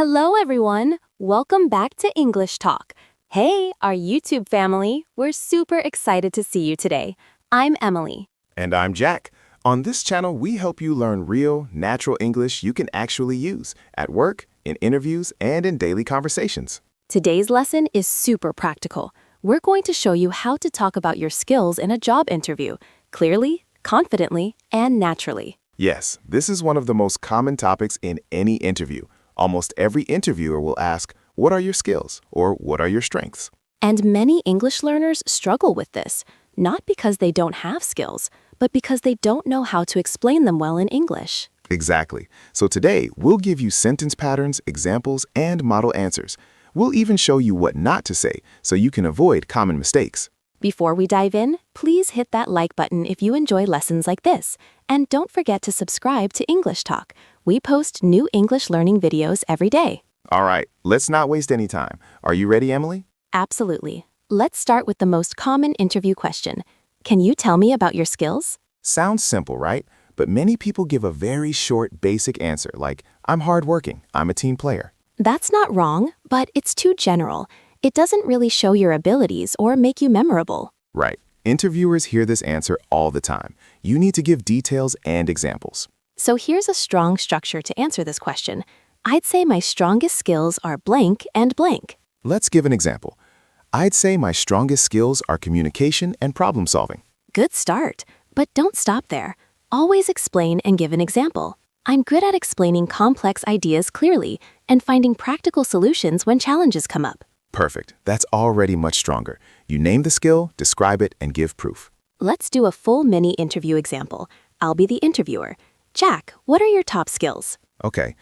Hello, everyone. Welcome back to English Talk. Hey, our YouTube family. We're super excited to see you today. I'm Emily. And I'm Jack. On this channel, we help you learn real, natural English you can actually use at work, in interviews, and in daily conversations. Today's lesson is super practical. We're going to show you how to talk about your skills in a job interview, clearly, confidently, and naturally. Yes, this is one of the most common topics in any interview. Almost every interviewer will ask, what are your skills? Or what are your strengths? And many English learners struggle with this, not because they don't have skills, but because they don't know how to explain them well in English. Exactly. So today, we'll give you sentence patterns, examples, and model answers. We'll even show you what not to say so you can avoid common mistakes. Before we dive in, please hit that like button if you enjoy lessons like this. And don't forget to subscribe to English Talk. We post new English learning videos every day. All right, let's not waste any time. Are you ready, Emily? Absolutely. Let's start with the most common interview question. Can you tell me about your skills? Sounds simple, right? But many people give a very short, basic answer like, I'm hardworking, I'm a team player. That's not wrong, but it's too general. It doesn't really show your abilities or make you memorable. Right. Interviewers hear this answer all the time. You need to give details and examples. So here's a strong structure to answer this question. I'd say my strongest skills are blank and blank. Let's give an example. I'd say my strongest skills are communication and problem solving. Good start, but don't stop there. Always explain and give an example. I'm good at explaining complex ideas clearly and finding practical solutions when challenges come up. Perfect. That's already much stronger. You name the skill, describe it, and give proof. Let's do a full mini interview example. I'll be the interviewer. Jack, what are your top skills? Okay.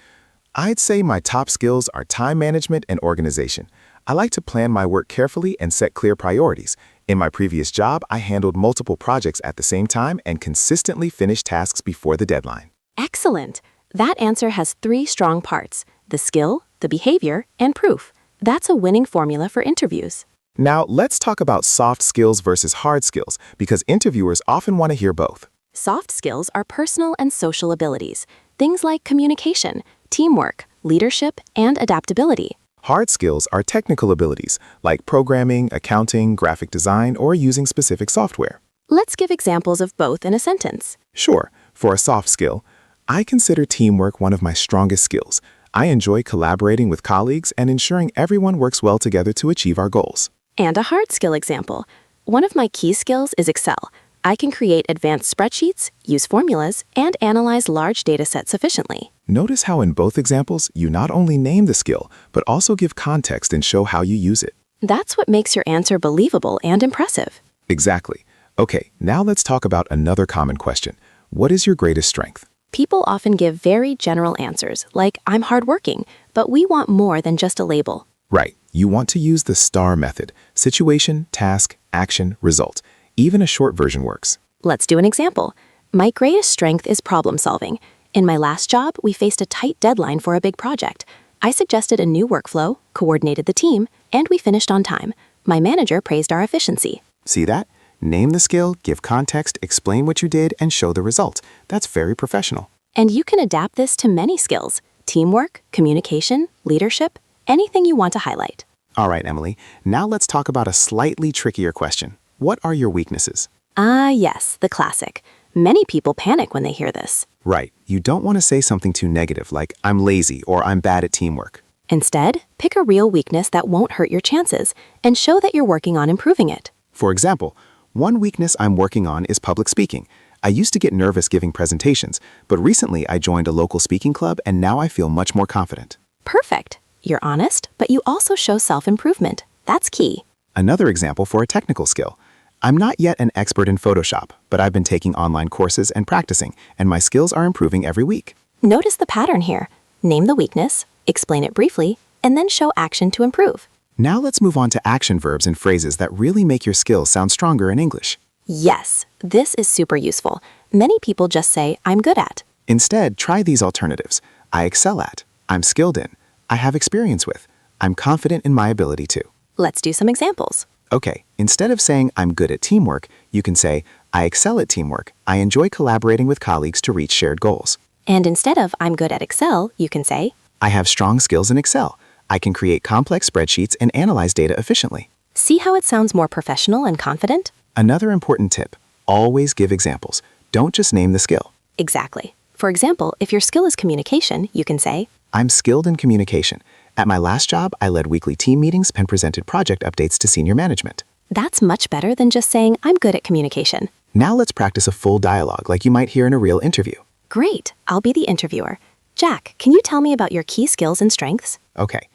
I'd say my top skills are time management and organization. I like to plan my work carefully and set clear priorities. In my previous job, I handled multiple projects at the same time and consistently finished tasks before the deadline. Excellent. That answer has 3 strong parts: the skill, the behavior, and proof. That's a winning formula for interviews. Now, let's talk about soft skills versus hard skills, because interviewers often want to hear both. Soft skills are personal and social abilities, things like communication, teamwork, leadership, and adaptability. Hard skills are technical abilities, like programming, accounting, graphic design, or using specific software. Let's give examples of both in a sentence. Sure, for a soft skill, I consider teamwork one of my strongest skills. I enjoy collaborating with colleagues and ensuring everyone works well together to achieve our goals. And a hard skill example. One of my key skills is Excel. I can create advanced spreadsheets, use formulas, and analyze large data sets efficiently. Notice how in both examples, you not only name the skill, but also give context and show how you use it. That's what makes your answer believable and impressive. Exactly. Okay, now let's talk about another common question. What is your greatest strength? People often give very general answers, like I'm hardworking, but we want more than just a label. Right. You want to use the STAR method: situation, task, action, result. Even a short version works. Let's do an example. My greatest strength is problem solving. In my last job, we faced a tight deadline for a big project. I suggested a new workflow, coordinated the team, and we finished on time. My manager praised our efficiency. See that? Name the skill, give context, explain what you did, and show the result. That's very professional. And you can adapt this to many skills: teamwork, communication, leadership, anything you want to highlight. All right, Emily. Now let's talk about a slightly trickier question. What are your weaknesses? Yes, the classic. Many people panic when they hear this. Right. You don't want to say something too negative like, I'm lazy or I'm bad at teamwork. Instead, pick a real weakness that won't hurt your chances and show that you're working on improving it. For example, one weakness I'm working on is public speaking. I used to get nervous giving presentations, but recently I joined a local speaking club and now I feel much more confident. Perfect. You're honest, but you also show self-improvement. That's key. Another example for a technical skill. I'm not yet an expert in Photoshop, but I've been taking online courses and practicing, and my skills are improving every week. Notice the pattern here. Name the weakness, explain it briefly, and then show action to improve. Now let's move on to action verbs and phrases that really make your skills sound stronger in English. Yes, this is super useful. Many people just say, I'm good at. Instead, try these alternatives. I excel at. I'm skilled in. I have experience with. I'm confident in my ability to. Let's do some examples. Okay, instead of saying I'm good at teamwork, you can say I excel at teamwork. I enjoy collaborating with colleagues to reach shared goals. And instead of I'm good at Excel, you can say, I have strong skills in Excel. I can create complex spreadsheets and analyze data efficiently. See how it sounds more professional and confident? Another important tip, always give examples. Don't just name the skill. Exactly. For example, if your skill is communication, you can say, I'm skilled in communication. At my last job, I led weekly team meetings and presented project updates to senior management. That's much better than just saying, I'm good at communication. Now let's practice a full dialogue like you might hear in a real interview. Great, I'll be the interviewer. Jack, can you tell me about your key skills and strengths? Okay.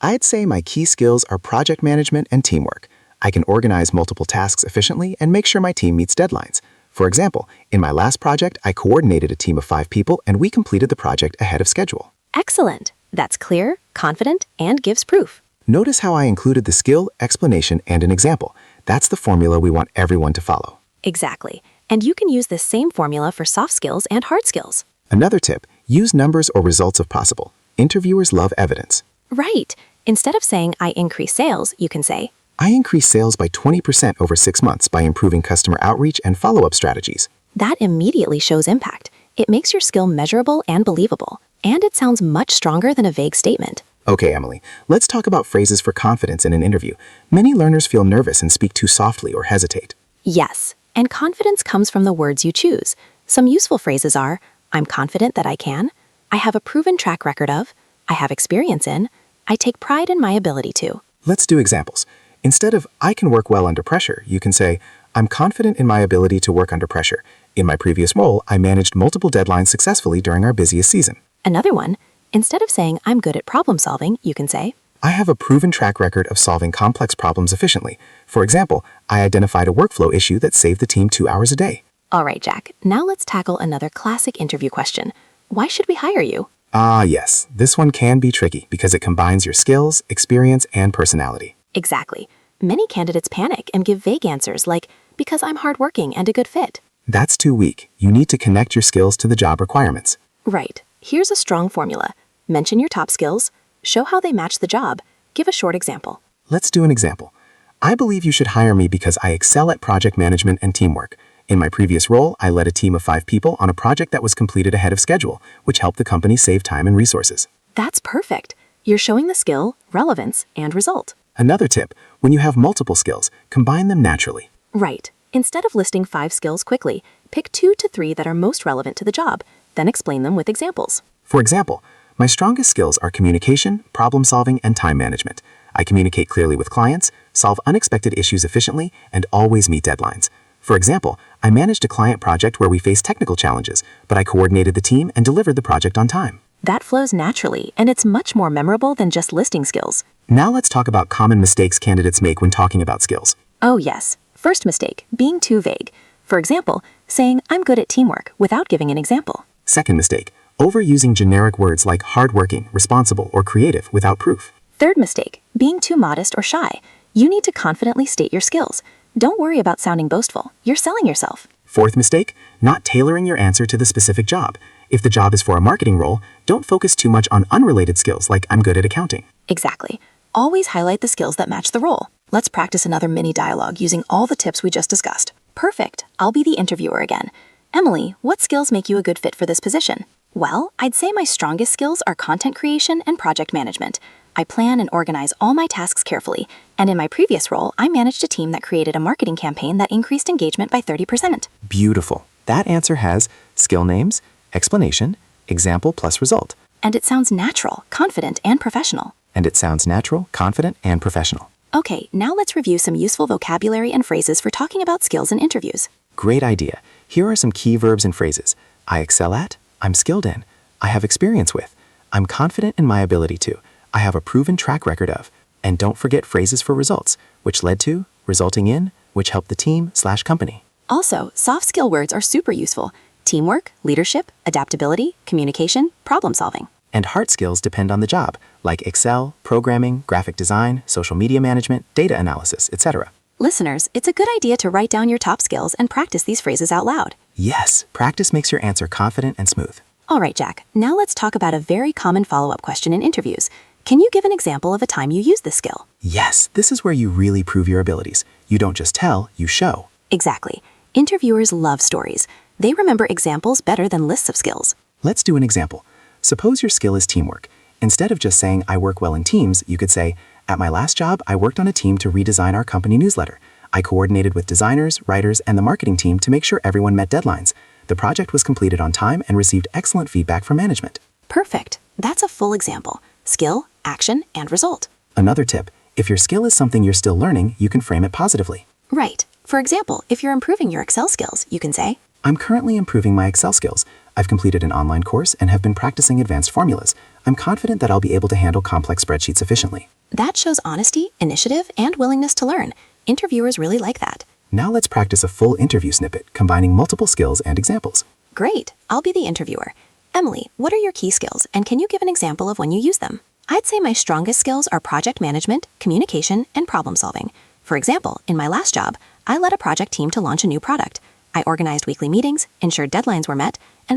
I'd say my key skills are project management and teamwork. I can organize multiple tasks efficiently and make sure my team meets deadlines. For example, in my last project, I coordinated a team of 5 people and we completed the project ahead of schedule. Excellent. That's clear, confident, and gives proof. Notice how I included the skill, explanation, and an example. That's the formula we want everyone to follow. Exactly. And you can use this same formula for soft skills and hard skills. Another tip, use numbers or results if possible. Interviewers love evidence. Right. Instead of saying, I increase sales, you can say, I increased sales by 20% over 6 months by improving customer outreach and follow-up strategies. That immediately shows impact. It makes your skill measurable and believable. And it sounds much stronger than a vague statement. Okay, Emily, let's talk about phrases for confidence in an interview. Many learners feel nervous and speak too softly or hesitate. Yes, and confidence comes from the words you choose. Some useful phrases are, I'm confident that I can, I have a proven track record of, I have experience in, I take pride in my ability to. Let's do examples. Instead of, I can work well under pressure, you can say, I'm confident in my ability to work under pressure. In my previous role, I managed multiple deadlines successfully during our busiest season. Another one, instead of saying, I'm good at problem solving, you can say, I have a proven track record of solving complex problems efficiently. For example, I identified a workflow issue that saved the team 2 hours a day. All right, Jack, now let's tackle another classic interview question. Why should we hire you? Ah, yes, this one can be tricky because it combines your skills, experience, and personality. Exactly. Many candidates panic and give vague answers like, because I'm hardworking and a good fit. That's too weak. You need to connect your skills to the job requirements. Right. Here's a strong formula. Mention your top skills, show how they match the job, give a short example. Let's do an example. I believe you should hire me because I excel at project management and teamwork. In my previous role, I led a team of 5 people on a project that was completed ahead of schedule, which helped the company save time and resources. That's perfect. You're showing the skill, relevance, and result. Another tip, when you have multiple skills, combine them naturally. Right. Instead of listing 5 skills quickly, pick 2 to 3 that are most relevant to the job, then explain them with examples. For example, my strongest skills are communication, problem solving, and time management. I communicate clearly with clients, solve unexpected issues efficiently, and always meet deadlines. For example, I managed a client project where we faced technical challenges, but I coordinated the team and delivered the project on time. That flows naturally, and it's much more memorable than just listing skills. Now let's talk about common mistakes candidates make when talking about skills. Oh yes. First mistake, being too vague. For example, saying, I'm good at teamwork without giving an example. Second mistake, overusing generic words like hardworking, responsible, or creative without proof. Third mistake, being too modest or shy. You need to confidently state your skills. Don't worry about sounding boastful. You're selling yourself. Fourth mistake, not tailoring your answer to the specific job. If the job is for a marketing role, don't focus too much on unrelated skills like I'm good at accounting. Exactly. Always highlight the skills that match the role. Let's practice another mini dialogue using all the tips we just discussed. Perfect. I'll be the interviewer again. Emily, what skills make you a good fit for this position? Well, I'd say my strongest skills are content creation and project management. I plan and organize all my tasks carefully, and in my previous role, I managed a team that created a marketing campaign that increased engagement by 30%. Beautiful. That answer has skill names, explanation, example plus result. And it sounds natural, confident, and professional. And it sounds natural, confident, and professional. Okay, now let's review some useful vocabulary and phrases for talking about skills in interviews. Great idea. Here are some key verbs and phrases. I excel at, I'm skilled in, I have experience with, I'm confident in my ability to, I have a proven track record of, and don't forget phrases for results, which led to, resulting in, which helped the team/company. Also, soft skill words are super useful. Teamwork, leadership, adaptability, communication, problem solving. And hard skills depend on the job, like Excel, programming, graphic design, social media management, data analysis, etc. Listeners, it's a good idea to write down your top skills and practice these phrases out loud. Yes, practice makes your answer confident and smooth. All right, Jack, now let's talk about a very common follow-up question in interviews. Can you give an example of a time you used this skill? Yes, this is where you really prove your abilities. You don't just tell, you show. Exactly. Interviewers love stories. They remember examples better than lists of skills. Let's do an example. Suppose your skill is teamwork. Instead of just saying, I work well in teams, you could say, at my last job, I worked on a team to redesign our company newsletter. I coordinated with designers, writers, and the marketing team to make sure everyone met deadlines. The project was completed on time and received excellent feedback from management. Perfect. That's a full example. Skill, action, and result. Another tip, if your skill is something you're still learning, you can frame it positively. Right. For example, if you're improving your Excel skills, you can say, I'm currently improving my Excel skills. I've completed an online course and have been practicing advanced formulas. I'm confident that I'll be able to handle complex spreadsheets efficiently. That shows honesty, initiative, and willingness to learn. Interviewers really like that. Now let's practice a full interview snippet, combining multiple skills and examples. Great. I'll be the interviewer. Emily, what are your key skills, and can you give an example of when you use them? I'd say my strongest skills are project management, communication, and problem solving. For example, in my last job, I led a project team to launch a new product. I organized weekly meetings, ensured deadlines were met, and